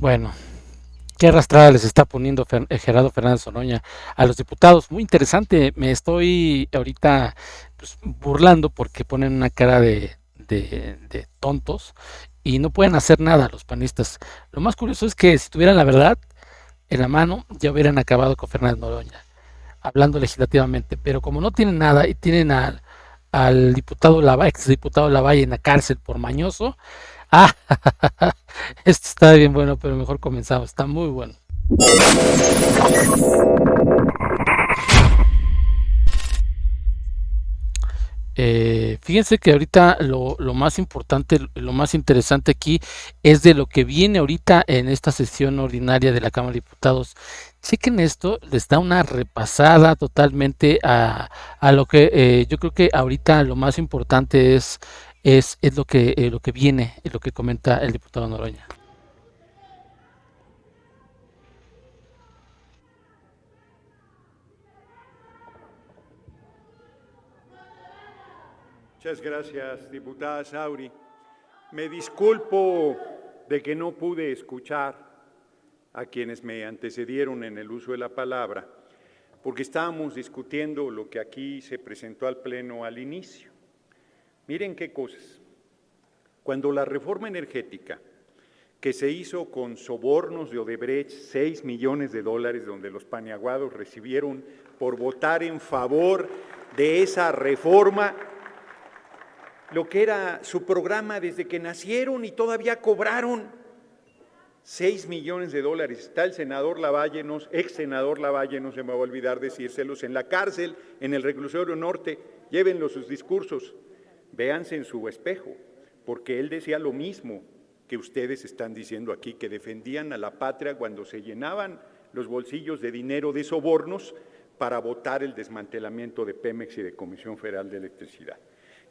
Bueno, qué arrastrada les está poniendo Gerardo Fernández Oroña a los diputados. Muy interesante. Me estoy ahorita pues, burlando porque ponen una cara de tontos y no pueden hacer nada los panistas. Lo más curioso es que si tuvieran la verdad en la mano, ya hubieran acabado con Fernández Noroña, hablando legislativamente. Pero como no tienen nada y tienen al diputado ex diputado Lavalle en la cárcel por mañoso, ah, esto está bien bueno, pero mejor comenzamos. Está muy bueno. Fíjense que ahorita lo más importante, lo más interesante aquí es de lo que viene ahorita en esta sesión ordinaria de la Cámara de Diputados. Chequen esto, les da una repasada totalmente a lo que yo creo que ahorita lo más importante es lo que viene, lo que comenta el diputado Noroña. Muchas gracias, diputada Sauri. Me disculpo de que no pude escuchar a quienes me antecedieron en el uso de la palabra, porque estábamos discutiendo lo que aquí se presentó al Pleno al inicio. Miren qué cosas. Cuando la reforma energética que se hizo con sobornos de Odebrecht, 6 millones de dólares, donde los paniaguados recibieron por votar en favor de esa reforma, lo que era su programa desde que nacieron y todavía cobraron 6 millones de dólares. Está el senador Lavalle, ex senador Lavalle, no se me va a olvidar decírselos, en la cárcel, en el reclusorio norte, llévenlo sus discursos, véanse en su espejo, porque él decía lo mismo que ustedes están diciendo aquí, que defendían a la patria cuando se llenaban los bolsillos de dinero de sobornos para votar el desmantelamiento de Pemex y de Comisión Federal de Electricidad.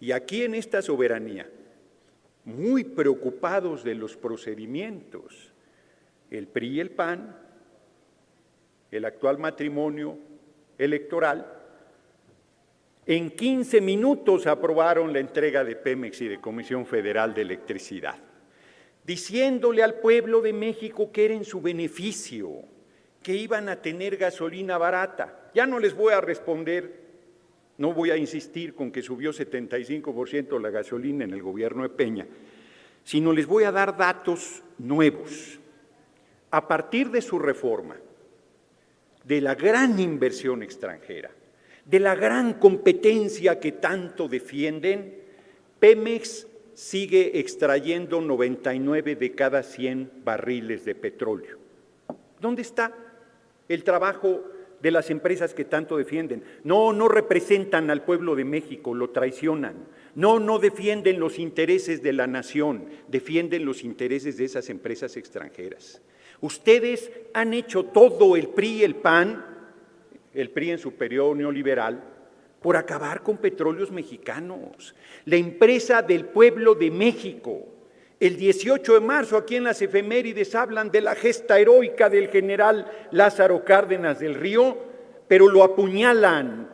Y aquí en esta soberanía, muy preocupados de los procedimientos, el PRI y el PAN, el actual matrimonio electoral, en 15 minutos aprobaron la entrega de Pemex y de Comisión Federal de Electricidad, diciéndole al pueblo de México que era en su beneficio, que iban a tener gasolina barata. Ya no les voy a responder. No voy a insistir con que subió 75% la gasolina en el gobierno de Peña, sino les voy a dar datos nuevos. A partir de su reforma, de la gran inversión extranjera, de la gran competencia que tanto defienden, Pemex sigue extrayendo 99 de cada 100 barriles de petróleo. ¿Dónde está el trabajo de las empresas que tanto defienden? No representan al pueblo de México, lo traicionan. No defienden los intereses de la nación, defienden los intereses de esas empresas extranjeras. Ustedes han hecho todo, el PRI y el PAN, el PRI en su periodo neoliberal, por acabar con Petróleos Mexicanos, la empresa del pueblo de México. El 18 de marzo, aquí en las efemérides, hablan de la gesta heroica del general Lázaro Cárdenas del Río, pero lo apuñalan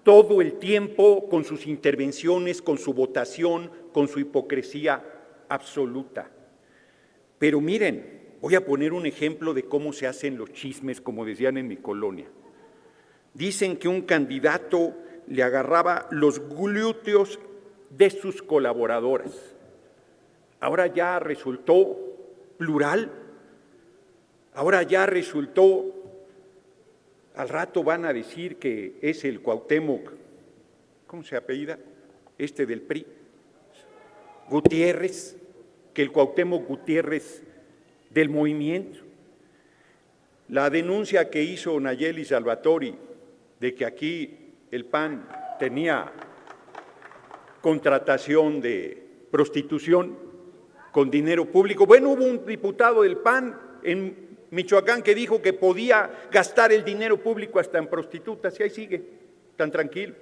todo el tiempo con sus intervenciones, con su votación, con su hipocresía absoluta. Pero miren, voy a poner un ejemplo de cómo se hacen los chismes, como decían en mi colonia. Dicen que un candidato le agarraba los glúteos de sus colaboradoras. Ahora ya resultó plural, ahora ya resultó, al rato van a decir que es el Cuauhtémoc, ¿cómo se apellida? Del PRI, Gutiérrez, que el Cuauhtémoc Gutiérrez del movimiento. La denuncia que hizo Nayeli Salvatori de que aquí el PAN tenía contratación de prostitución con dinero público. Bueno, hubo un diputado del PAN en Michoacán que dijo que podía gastar el dinero público hasta en prostitutas, y ahí sigue, tan tranquilo.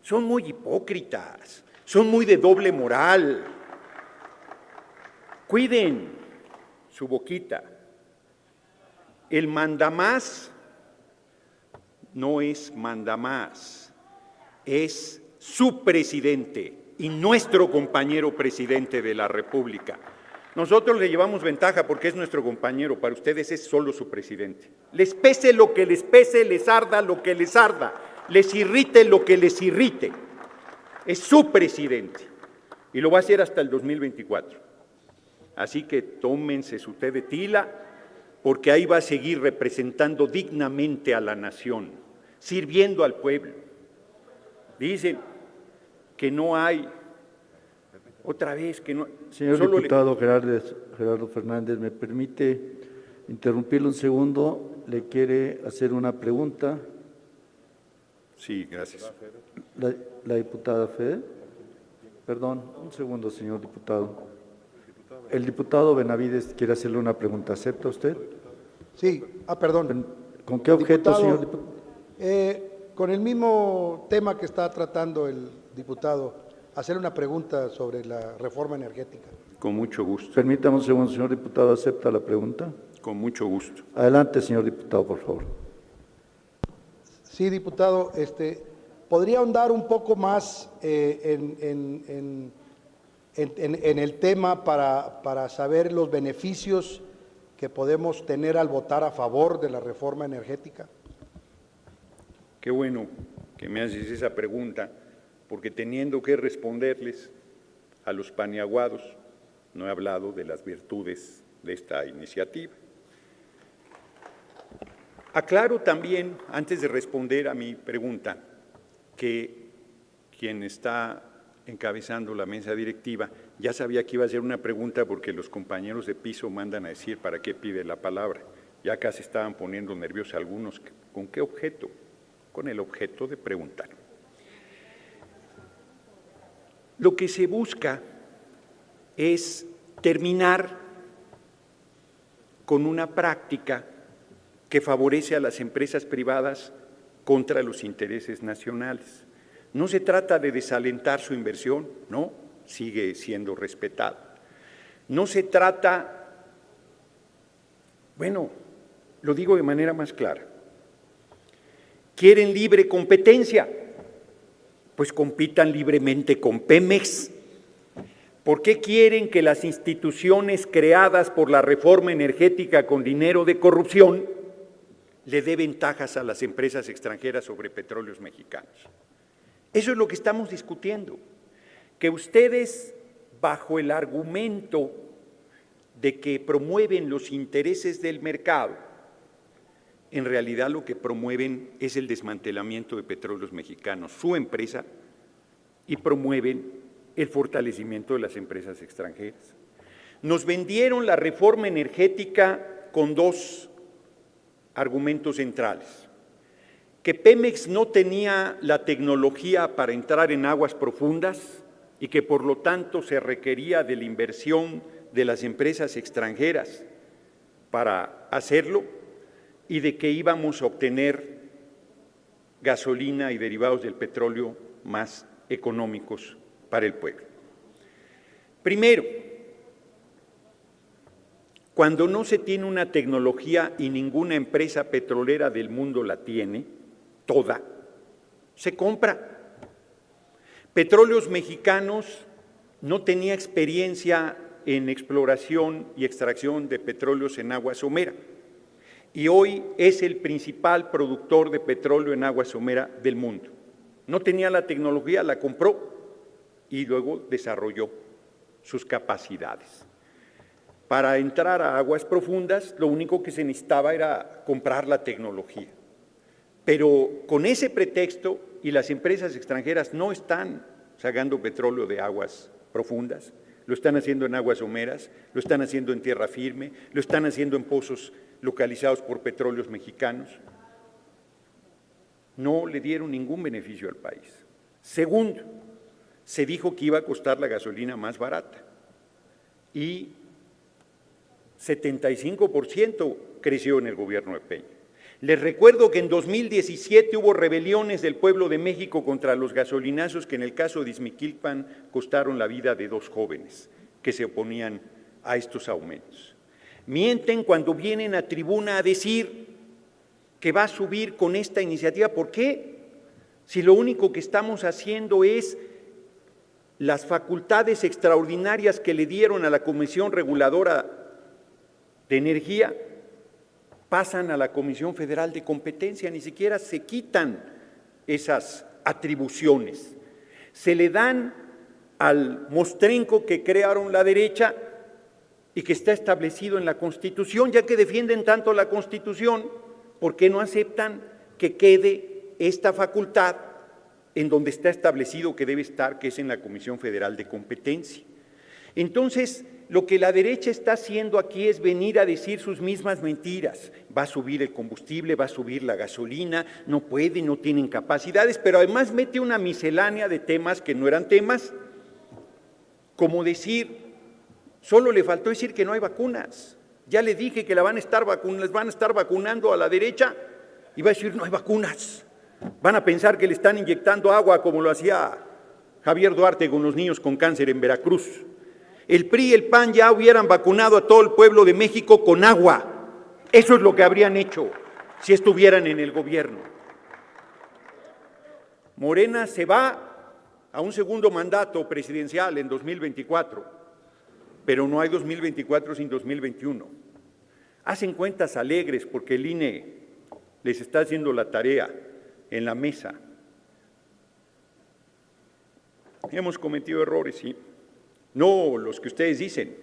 Son muy hipócritas, son muy de doble moral. Cuiden su boquita. El mandamás no es mandamás, es su presidente y nuestro compañero presidente de la República. Nosotros le llevamos ventaja porque es nuestro compañero, para ustedes es solo su presidente. Les pese lo que les pese, les arda lo que les arda, les irrite lo que les irrite. Es su presidente y lo va a hacer hasta el 2024. Así que tómense su té de tila, porque ahí va a seguir representando dignamente a la nación, sirviendo al pueblo. Dicen que no hay, otra vez que no... Señor diputado Gerardo Fernández, ¿me permite interrumpirlo un segundo? ¿Le quiere hacer una pregunta? Sí, gracias. La diputada Fede. Perdón, un segundo, señor diputado. El diputado Benavides quiere hacerle una pregunta. ¿Acepta usted? Sí, perdón. ¿Con qué objeto, Diputado, señor diputado? Con el mismo tema que está tratando el diputado, hacerle una pregunta sobre la reforma energética. Con mucho gusto. Permítame un segundo, señor diputado. ¿Acepta la pregunta? Con mucho gusto. Adelante, señor diputado, por favor. Sí, diputado, ¿podría ahondar un poco más en el tema para saber los beneficios que podemos tener al votar a favor de la reforma energética? Qué bueno que me haces esa pregunta, porque teniendo que responderles a los paniaguados, no he hablado de las virtudes de esta iniciativa. Aclaro también, antes de responder a mi pregunta, que quien está encabezando la mesa directiva ya sabía que iba a hacer una pregunta porque los compañeros de piso mandan a decir para qué pide la palabra. Ya casi estaban poniendo nerviosos algunos. ¿Con qué objeto? Con el objeto de preguntar. Lo que se busca es terminar con una práctica que favorece a las empresas privadas contra los intereses nacionales. No se trata de desalentar su inversión, no, sigue siendo respetada. No se trata, bueno, lo digo de manera más clara, ¿quieren libre competencia? Pues compitan libremente con Pemex. ¿Por qué quieren que las instituciones creadas por la reforma energética con dinero de corrupción le dé ventajas a las empresas extranjeras sobre petróleos mexicanos? Eso es lo que estamos discutiendo, que ustedes, bajo el argumento de que promueven los intereses del mercado, en realidad lo que promueven es el desmantelamiento de Petróleos Mexicanos, su empresa, y promueven el fortalecimiento de las empresas extranjeras. Nos vendieron la reforma energética con dos argumentos centrales: que Pemex no tenía la tecnología para entrar en aguas profundas y que por lo tanto se requería de la inversión de las empresas extranjeras para hacerlo, y de que íbamos a obtener gasolina y derivados del petróleo más económicos para el pueblo. Primero, cuando no se tiene una tecnología y ninguna empresa petrolera del mundo la tiene, toda, se compra. Petróleos Mexicanos no tenía experiencia en exploración y extracción de petróleos en agua somera, y hoy es el principal productor de petróleo en agua somera del mundo. No tenía la tecnología, la compró y luego desarrolló sus capacidades. Para entrar a aguas profundas, lo único que se necesitaba era comprar la tecnología. Pero con ese pretexto, y las empresas extranjeras no están sacando petróleo de aguas profundas, lo están haciendo en aguas someras, lo están haciendo en tierra firme, lo están haciendo en pozos localizados por Petróleos Mexicanos. No le dieron ningún beneficio al país. Segundo, se dijo que iba a costar la gasolina más barata y 75% creció en el gobierno de Peña. Les recuerdo que en 2017 hubo rebeliones del pueblo de México contra los gasolinazos que en el caso de Izmiquilpan costaron la vida de 2 jóvenes que se oponían a estos aumentos. Mienten cuando vienen a tribuna a decir que va a subir con esta iniciativa. ¿Por qué? Si lo único que estamos haciendo es las facultades extraordinarias que le dieron a la Comisión Reguladora de Energía pasan a la Comisión Federal de Competencia, ni siquiera se quitan esas atribuciones. Se le dan al mostrenco que crearon la derecha y que está establecido en la Constitución, ya que defienden tanto la Constitución, ¿por qué no aceptan que quede esta facultad en donde está establecido que debe estar, que es en la Comisión Federal de Competencia? Entonces, lo que la derecha está haciendo aquí es venir a decir sus mismas mentiras. Va a subir el combustible, va a subir la gasolina, no pueden, no tienen capacidades, pero además mete una miscelánea de temas que no eran temas, como decir, solo le faltó decir que no hay vacunas. Ya le dije que les van a estar vacunando a la derecha y va a decir no hay vacunas. Van a pensar que le están inyectando agua como lo hacía Javier Duarte con los niños con cáncer en Veracruz. El PRI y el PAN ya hubieran vacunado a todo el pueblo de México con agua. Eso es lo que habrían hecho si estuvieran en el gobierno. Morena se va a un segundo mandato presidencial en 2024, pero no hay 2024 sin 2021. Hacen cuentas alegres porque el INE les está haciendo la tarea en la mesa. Hemos cometido errores, sí. No los que ustedes dicen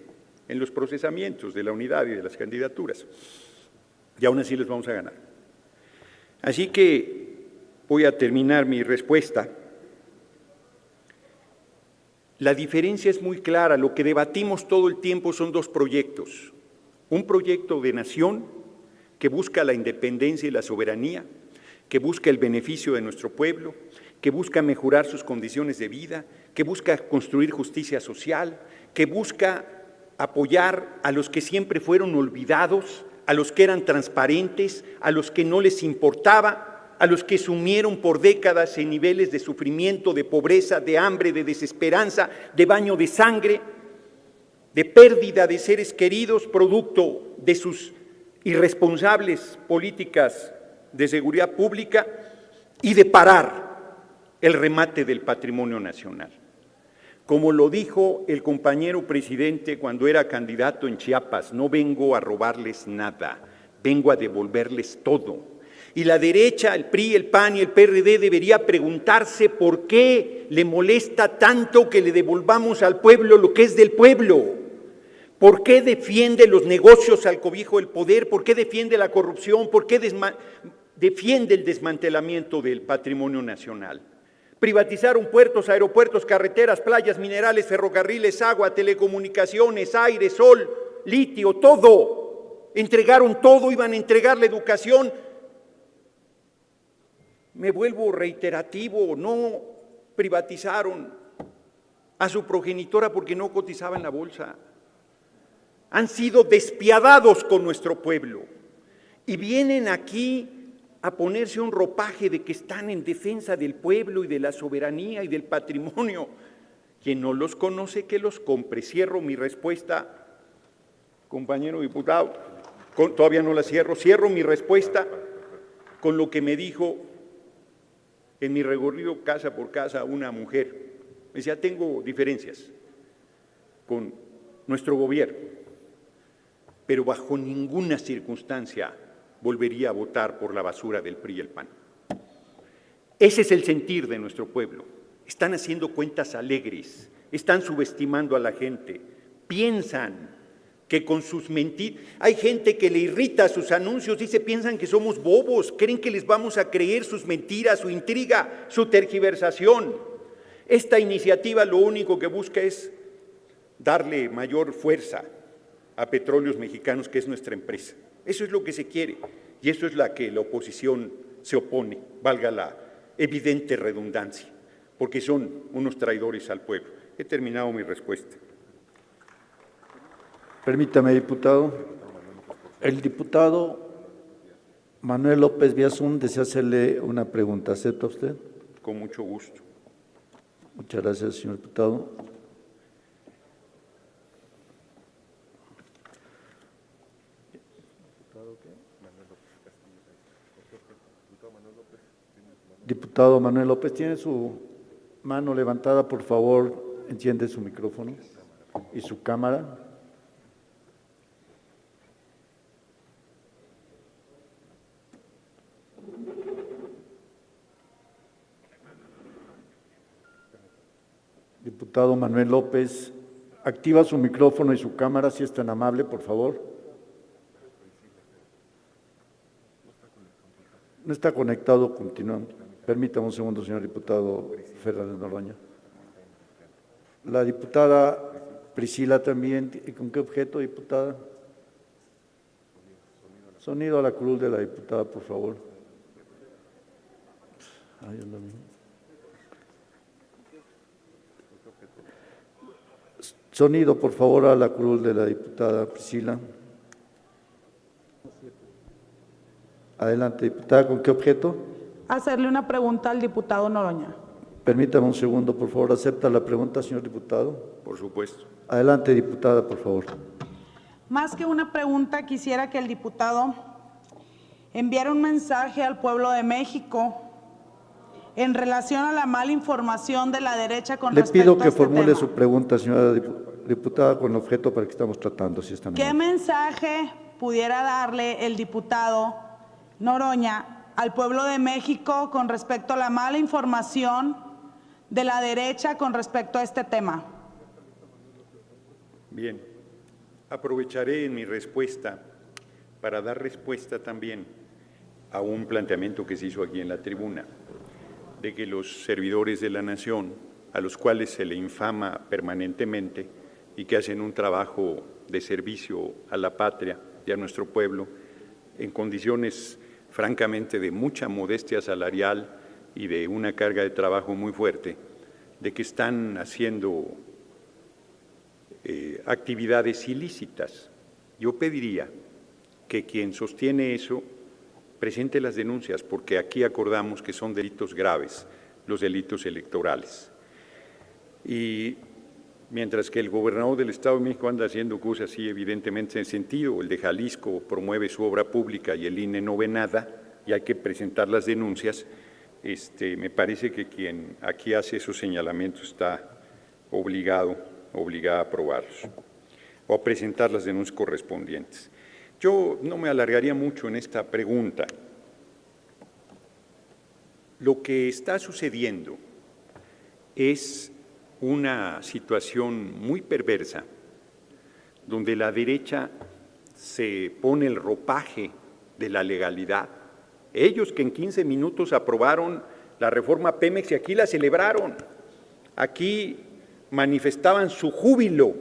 en los procesamientos de la unidad y de las candidaturas. Y aún así les vamos a ganar. Así que voy a terminar mi respuesta. La diferencia es muy clara. Lo que debatimos todo el tiempo son dos proyectos. Un proyecto de nación que busca la independencia y la soberanía, que busca el beneficio de nuestro pueblo, que busca mejorar sus condiciones de vida, que busca construir justicia social, que busca apoyar a los que siempre fueron olvidados, a los que eran transparentes, a los que no les importaba, a los que sumieron por décadas en niveles de sufrimiento, de pobreza, de hambre, de desesperanza, de baño de sangre, de pérdida de seres queridos producto de sus irresponsables políticas de seguridad pública y de parar el remate del patrimonio nacional. Como lo dijo el compañero presidente cuando era candidato en Chiapas, no vengo a robarles nada, vengo a devolverles todo. Y la derecha, el PRI, el PAN y el PRD debería preguntarse por qué le molesta tanto que le devolvamos al pueblo lo que es del pueblo. ¿Por qué defiende los negocios al cobijo del poder? ¿Por qué defiende la corrupción? ¿Por qué defiende el desmantelamiento del patrimonio nacional? Privatizaron puertos, aeropuertos, carreteras, playas, minerales, ferrocarriles, agua, telecomunicaciones, aire, sol, litio, todo. Entregaron todo, iban a entregar la educación. Me vuelvo reiterativo, no privatizaron a su progenitora porque no cotizaba en la bolsa. Han sido despiadados con nuestro pueblo y vienen aquí a ponerse un ropaje de que están en defensa del pueblo y de la soberanía y del patrimonio. Quien no los conoce, que los compre. Cierro mi respuesta, compañero diputado, todavía no la cierro mi respuesta con lo que me dijo en mi recorrido casa por casa una mujer. Me decía, tengo diferencias con nuestro gobierno, pero bajo ninguna circunstancia volvería a votar por la basura del PRI y el PAN. Ese es el sentir de nuestro pueblo. Están haciendo cuentas alegres, están subestimando a la gente, piensan que con sus mentiras, hay gente que le irrita sus anuncios, dice, piensan que somos bobos, creen que les vamos a creer sus mentiras, su intriga, su tergiversación. Esta iniciativa lo único que busca es darle mayor fuerza a Petróleos Mexicanos, que es nuestra empresa. Eso es lo que se quiere y eso es la que la oposición se opone, valga la evidente redundancia, porque son unos traidores al pueblo. He terminado mi respuesta. Permítame, diputado. El diputado Manuel López Viazún desea hacerle una pregunta. ¿Acepta usted? Con mucho gusto. Muchas gracias, señor diputado. Diputado Manuel López, tiene su mano levantada, por favor, enciende su micrófono y su cámara. Diputado Manuel López, activa su micrófono y su cámara, si es tan amable, por favor. No está conectado, continuamos. Permítame un segundo, señor diputado Fernández Noroña. La diputada Priscila también, ¿con qué objeto, diputada? Sonido a la curul de la diputada, por favor. Ay, es lo mismo. Sonido, por favor, a la curul de la diputada Priscila. Adelante, diputada, ¿con qué objeto? Hacerle una pregunta al diputado Noroña. Permítame un segundo, por favor. ¿Acepta la pregunta, señor diputado? Por supuesto. Adelante, diputada, por favor. Más que una pregunta, quisiera que el diputado enviara un mensaje al pueblo de México en relación a la mala información de la derecha con Le respecto pido a que este formule tema. su pregunta, señora diputada, con el objeto para que estamos tratando, si están ¿Qué mensaje pudiera darle el diputado Noroña al pueblo de México con respecto a la mala información de la derecha con respecto a este tema? Bien, aprovecharé en mi respuesta para dar respuesta también a un planteamiento que se hizo aquí en la tribuna, de que los servidores de la nación, a los cuales se le infama permanentemente y que hacen un trabajo de servicio a la patria y a nuestro pueblo, en condiciones francamente de mucha modestia salarial y de una carga de trabajo muy fuerte, de que están haciendo actividades ilícitas. Yo pediría que quien sostiene eso presente las denuncias, porque aquí acordamos que son delitos graves, los delitos electorales. Y mientras que el gobernador del Estado de México anda haciendo cosas así evidentemente en sentido, el de Jalisco promueve su obra pública y el INE no ve nada, y hay que presentar las denuncias, me parece que quien aquí hace esos señalamientos está obligada a aprobarlos o a presentar las denuncias correspondientes. Yo no me alargaría mucho en esta pregunta. Lo que está sucediendo es una situación muy perversa, donde la derecha se pone el ropaje de la legalidad. Ellos que en 15 minutos aprobaron la reforma Pemex y aquí la celebraron, aquí manifestaban su júbilo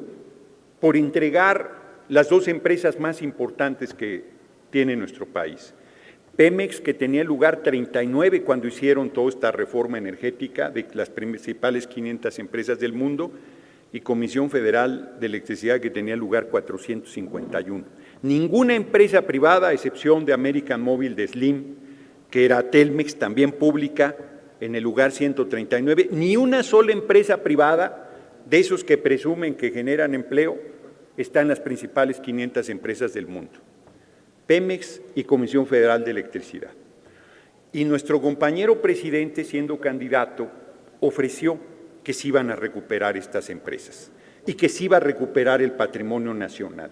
por entregar las dos empresas más importantes que tiene nuestro país. Pemex, que tenía el lugar 39 cuando hicieron toda esta reforma energética de las principales 500 empresas del mundo, y Comisión Federal de Electricidad, que tenía el lugar 451. Ninguna empresa privada, a excepción de American Móvil de Slim, que era Telmex, también pública, en el lugar 139, ni una sola empresa privada de esos que presumen que generan empleo está en las principales 500 empresas del mundo. Pemex y Comisión Federal de Electricidad. Y nuestro compañero presidente, siendo candidato, ofreció que se iban a recuperar estas empresas y que se iba a recuperar el patrimonio nacional.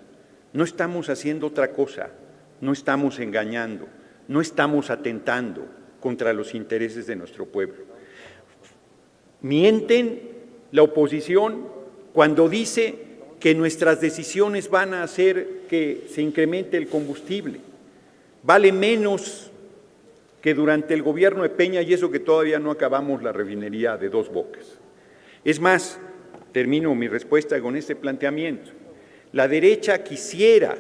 No estamos haciendo otra cosa, no estamos engañando, no estamos atentando contra los intereses de nuestro pueblo. Mienten la oposición cuando dice que nuestras decisiones van a hacer que se incremente el combustible. Vale menos que durante el gobierno de Peña, y eso que todavía no acabamos la refinería de Dos Bocas. Es más, termino mi respuesta con este planteamiento. La derecha quisiera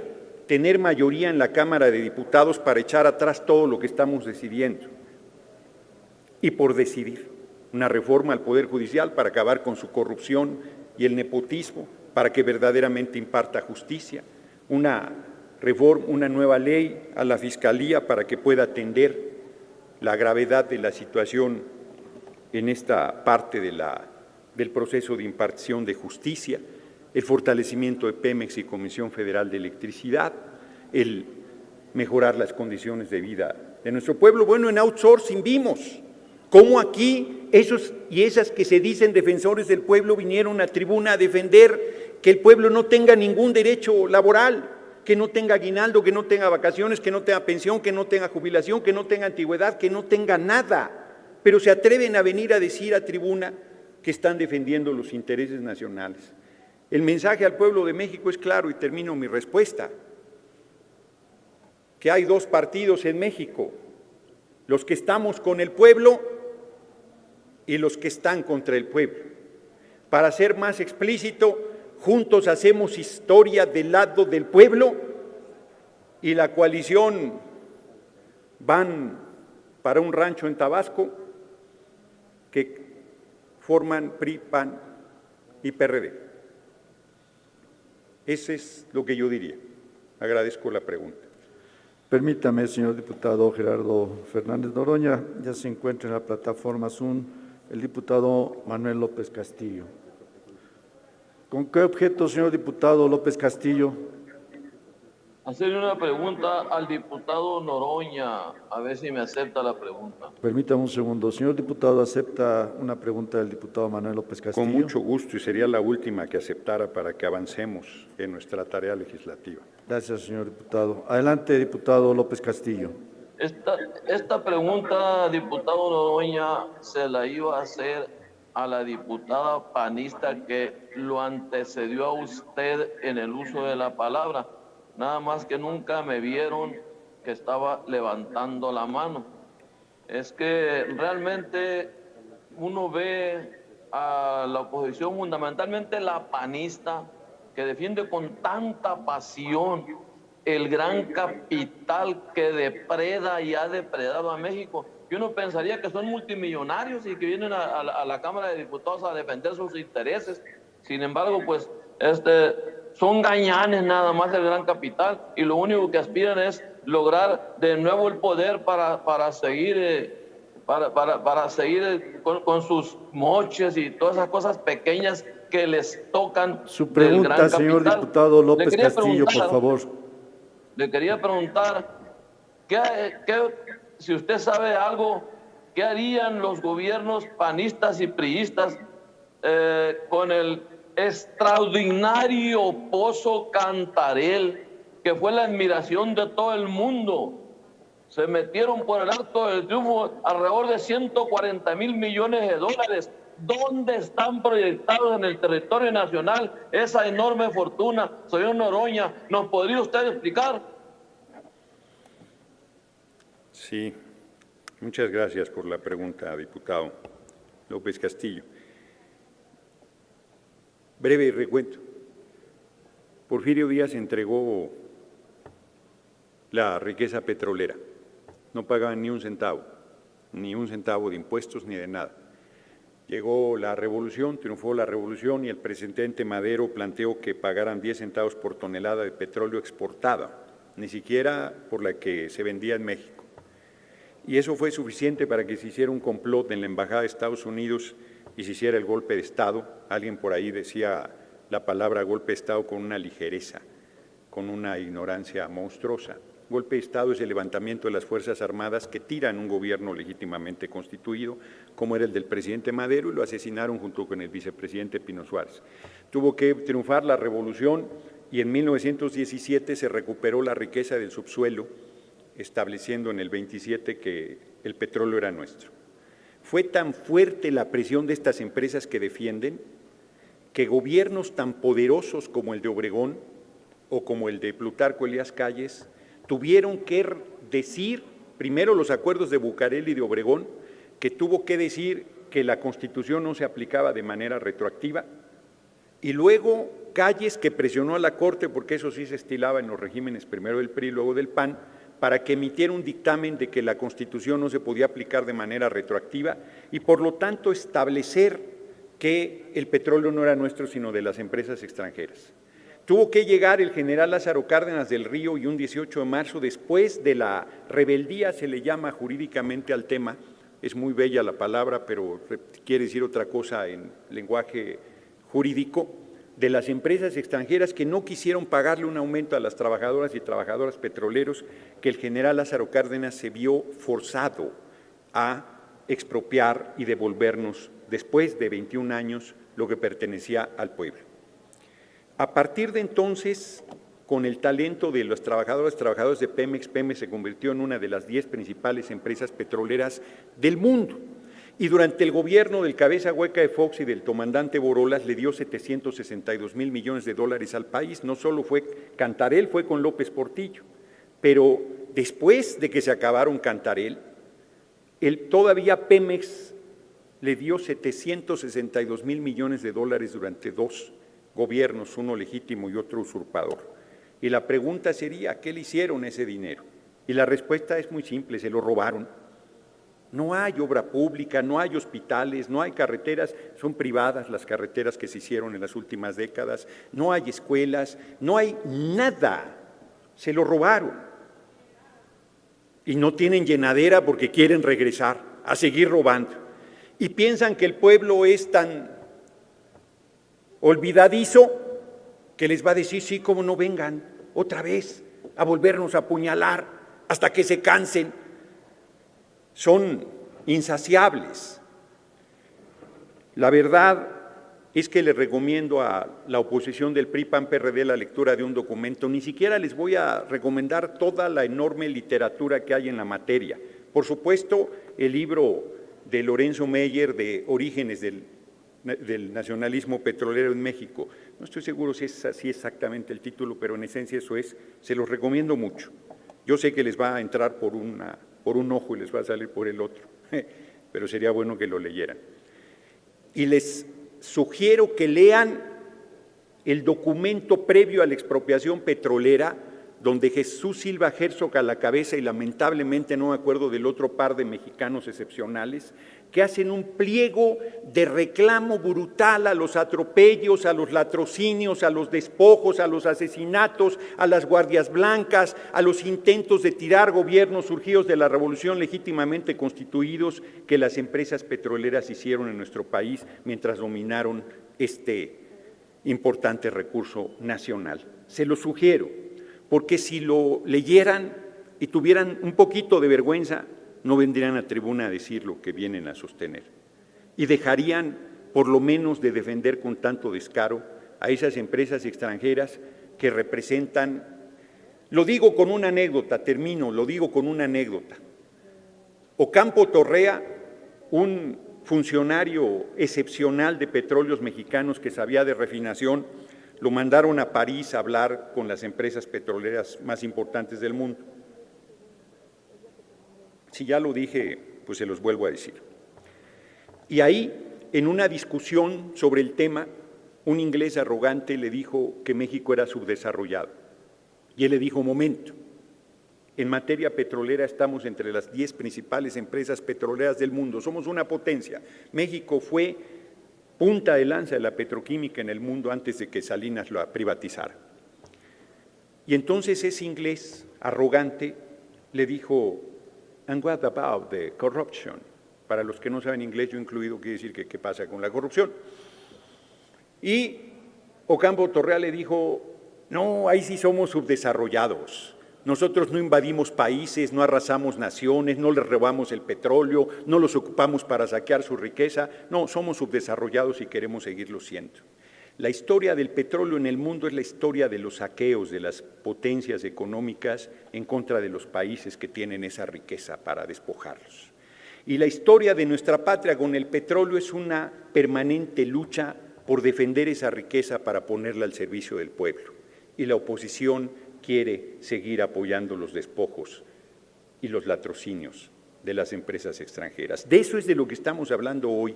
tener mayoría en la Cámara de Diputados para echar atrás todo lo que estamos decidiendo y por decidir una reforma al Poder Judicial para acabar con su corrupción y el nepotismo, para que verdaderamente imparta justicia, una reforma, una nueva ley a la Fiscalía para que pueda atender la gravedad de la situación en esta parte del proceso de impartición de justicia, el fortalecimiento de Pemex y Comisión Federal de Electricidad, el mejorar las condiciones de vida de nuestro pueblo. Bueno, en outsourcing vimos cómo aquí Esos y esas que se dicen defensores del pueblo vinieron a tribuna a defender que el pueblo no tenga ningún derecho laboral, que no tenga aguinaldo, que no tenga vacaciones, que no tenga pensión, que no tenga jubilación, que no tenga antigüedad, que no tenga nada. Pero se atreven a venir a decir a tribuna que están defendiendo los intereses nacionales. El mensaje al pueblo de México es claro y termino mi respuesta, que hay dos partidos en México, los que estamos con el pueblo y los que están contra el pueblo. Para ser más explícito, juntos hacemos historia del lado del pueblo y la coalición van para un rancho en Tabasco que forman PRI, PAN y PRD. Ese es lo que yo diría. Agradezco la pregunta. Permítame, señor diputado Gerardo Fernández Noroña, ya se encuentra en la plataforma Zoom el diputado Manuel López Castillo. ¿Con qué objeto, señor diputado López Castillo? Hacerle una pregunta al diputado Noroña, a ver si me acepta la pregunta. Permítame un segundo. Señor diputado, ¿acepta una pregunta del diputado Manuel López Castillo? Con mucho gusto, y sería la última que aceptara para que avancemos en nuestra tarea legislativa. Gracias, señor diputado. Adelante, diputado López Castillo. Esta pregunta, diputado Noroña, se la iba a hacer a la diputada panista que lo antecedió a usted en el uso de la palabra. Nada más que nunca me vieron que estaba levantando la mano. Es que realmente uno ve a la oposición, fundamentalmente la panista, que defiende con tanta pasión el gran capital que depreda y ha depredado a México. Y uno pensaría que son multimillonarios y que vienen a la Cámara de Diputados a defender sus intereses. Sin embargo, pues son gañanes nada más del gran capital y lo único que aspiran es lograr de nuevo el poder para seguir con sus moches y todas esas cosas pequeñas que les tocan. Su pregunta, señor diputado López Castillo, por favor. Le quería preguntar, si usted sabe algo, ¿qué harían los gobiernos panistas y priistas con el extraordinario Pozo Cantarell, que fue la admiración de todo el mundo? Se metieron por el Arco del Triunfo alrededor de 140,000 millones de dólares. ¿Dónde están proyectados en el territorio nacional esa enorme fortuna? Señor Noroña, ¿nos podría usted explicar? Sí, muchas gracias por la pregunta, diputado López Castillo. Breve recuento. Porfirio Díaz entregó la riqueza petrolera. No pagaban ni un centavo de impuestos ni de nada. Llegó la revolución, triunfó la revolución y el presidente Madero planteó que pagaran 10 centavos por tonelada de petróleo exportada, ni siquiera por la que se vendía en México. Y eso fue suficiente para que se hiciera un complot en la Embajada de Estados Unidos y se hiciera el golpe de Estado. Alguien por ahí decía la palabra golpe de Estado con una ligereza, con una ignorancia monstruosa. Golpe de Estado es el levantamiento de las Fuerzas Armadas que tiran un gobierno legítimamente constituido, como era el del presidente Madero, y lo asesinaron junto con el vicepresidente Pino Suárez. Tuvo que triunfar la revolución y en 1917 se recuperó la riqueza del subsuelo, estableciendo en el 27 que el petróleo era nuestro. Fue tan fuerte la presión de estas empresas que defienden que gobiernos tan poderosos como el de Obregón o como el de Plutarco Elías Calles tuvieron que decir, primero los acuerdos de Bucareli y de Obregón, que tuvo que decir que la Constitución no se aplicaba de manera retroactiva, y luego Calles, que presionó a la Corte, porque eso sí se estilaba en los regímenes primero del PRI y luego del PAN, para que emitiera un dictamen de que la Constitución no se podía aplicar de manera retroactiva y por lo tanto establecer que el petróleo no era nuestro sino de las empresas extranjeras. Tuvo que llegar el general Lázaro Cárdenas del Río y un 18 de marzo, después de la rebeldía, se le llama jurídicamente al tema, es muy bella la palabra, pero quiere decir otra cosa en lenguaje jurídico, de las empresas extranjeras que no quisieron pagarle un aumento a las trabajadoras y trabajadores petroleros, que el general Lázaro Cárdenas se vio forzado a expropiar y devolvernos, después de 21 años, lo que pertenecía al pueblo. A partir de entonces, con el talento de los trabajadores de Pemex, Pemex se convirtió en una de las 10 principales empresas petroleras del mundo. Y durante el gobierno del cabeza hueca de Fox y del comandante Borolas le dio 762,000 millones de dólares al país. No solo fue Cantarell, fue con López Portillo. Pero después de que se acabaron Cantarell, todavía Pemex le dio 762,000 millones de dólares durante 2 gobiernos, uno legítimo y otro usurpador. Y la pregunta sería, ¿qué le hicieron ese dinero? Y la respuesta es muy simple, se lo robaron. No hay obra pública, no hay hospitales, no hay carreteras, son privadas las carreteras que se hicieron en las últimas décadas, no hay escuelas, no hay nada, se lo robaron. Y no tienen llenadera porque quieren regresar a seguir robando. Y piensan que el pueblo es tan olvidadizo que les va a decir, sí, cómo no, vengan otra vez a volvernos a apuñalar hasta que se cansen. Son insaciables. La verdad es que les recomiendo a la oposición del PRI, PAN, PRD la lectura de un documento. Ni siquiera les voy a recomendar toda la enorme literatura que hay en la materia. Por supuesto, el libro de Lorenzo Meyer de Orígenes del nacionalismo petrolero en México. No estoy seguro si es así exactamente el título, pero en esencia eso es. Se los recomiendo mucho. Yo sé que les va a entrar por un ojo y les va a salir por el otro, pero sería bueno que lo leyeran. Y les sugiero que lean el documento previo a la expropiación petrolera, donde Jesús Silva Herzog a la cabeza y lamentablemente no me acuerdo del otro par de mexicanos excepcionales, que hacen un pliego de reclamo brutal a los atropellos, a los latrocinios, a los despojos, a los asesinatos, a las guardias blancas, a los intentos de tirar gobiernos surgidos de la revolución legítimamente constituidos que las empresas petroleras hicieron en nuestro país mientras dominaron este importante recurso nacional. Se lo sugiero, porque si lo leyeran y tuvieran un poquito de vergüenza, no vendrían a tribuna a decir lo que vienen a sostener. Y dejarían, por lo menos, de defender con tanto descaro a esas empresas extranjeras que representan, lo digo con una anécdota, lo digo con una anécdota. Ocampo Torrea, un funcionario excepcional de Petróleos Mexicanos que sabía de refinación, lo mandaron a París a hablar con las empresas petroleras más importantes del mundo. Si ya lo dije, pues se los vuelvo a decir. Y ahí, en una discusión sobre el tema, un inglés arrogante le dijo que México era subdesarrollado. Y él le dijo, momento, en materia petrolera estamos entre las 10 principales empresas petroleras del mundo, somos una potencia. México fue punta de lanza de la petroquímica en el mundo antes de que Salinas lo privatizara. Y entonces ese inglés arrogante le dijo, and what about the corruption? Para los que no saben inglés, yo incluido, quiere decir que qué pasa con la corrupción. Y Ocampo Torrea le dijo, no, ahí sí somos subdesarrollados. Nosotros no invadimos países, no arrasamos naciones, no les robamos el petróleo, no los ocupamos para saquear su riqueza. No, somos subdesarrollados y queremos seguirlo siendo. La historia del petróleo en el mundo es la historia de los saqueos de las potencias económicas en contra de los países que tienen esa riqueza para despojarlos. Y la historia de nuestra patria con el petróleo es una permanente lucha por defender esa riqueza para ponerla al servicio del pueblo. Y la oposición quiere seguir apoyando los despojos y los latrocinios de las empresas extranjeras. De eso es de lo que estamos hablando hoy.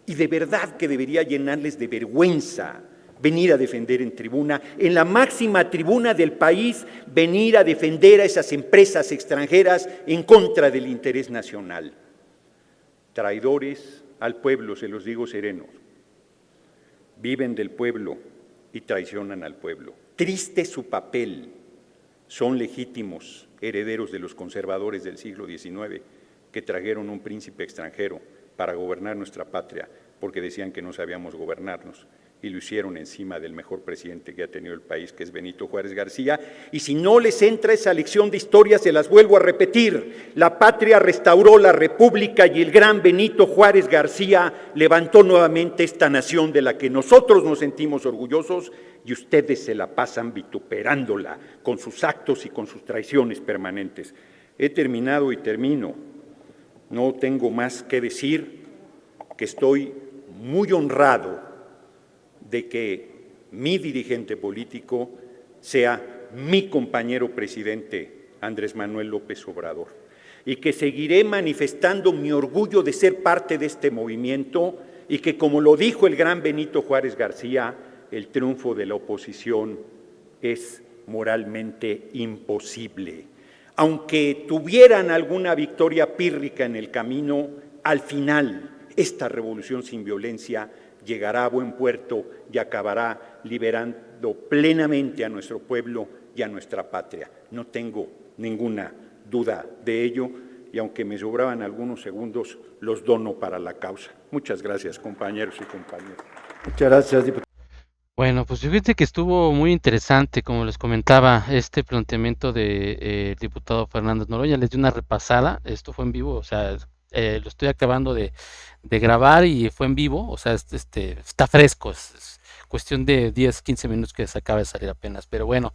Y de verdad que debería llenarles de vergüenza venir a defender en tribuna, en la máxima tribuna del país, venir a defender a esas empresas extranjeras en contra del interés nacional. Traidores al pueblo, se los digo serenos. Viven del pueblo y traicionan al pueblo. Triste su papel. Son legítimos herederos de los conservadores del siglo XIX que trajeron un príncipe extranjero para gobernar nuestra patria porque decían que no sabíamos gobernarnos. y lo hicieron encima del mejor presidente que ha tenido el país, que es Benito Juárez García. Y si no les entra esa lección de historia, se las vuelvo a repetir. La patria restauró la república y el gran Benito Juárez García levantó nuevamente esta nación de la que nosotros nos sentimos orgullosos, y ustedes se la pasan vituperándola con sus actos y con sus traiciones permanentes. He terminado y termino. No tengo más que decir que estoy muy honrado de que mi dirigente político sea mi compañero presidente Andrés Manuel López Obrador, y que seguiré manifestando mi orgullo de ser parte de este movimiento, y que, como lo dijo el gran Benito Juárez García, el triunfo de la oposición es moralmente imposible. Aunque tuvieran alguna victoria pírrica en el camino, al final esta revolución sin violencia llegará a buen puerto y acabará liberando plenamente a nuestro pueblo y a nuestra patria. No tengo ninguna duda de ello, y aunque me sobraban algunos segundos, los dono para la causa. Muchas gracias, compañeros y compañeras. Muchas gracias, diputado. Bueno, pues fíjate que estuvo muy interesante, como les comentaba, este planteamiento de diputado Fernández Noroña. Les di una repasada, esto fue en vivo, o sea, lo estoy acabando de grabar y fue en vivo, o sea, está fresco, es cuestión de 10, 15 minutos que se acaba de salir apenas, pero bueno,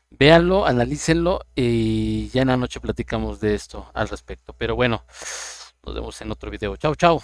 véanlo, analícenlo y ya en la noche platicamos de esto al respecto. Pero bueno, nos vemos en otro video. Chao, chao.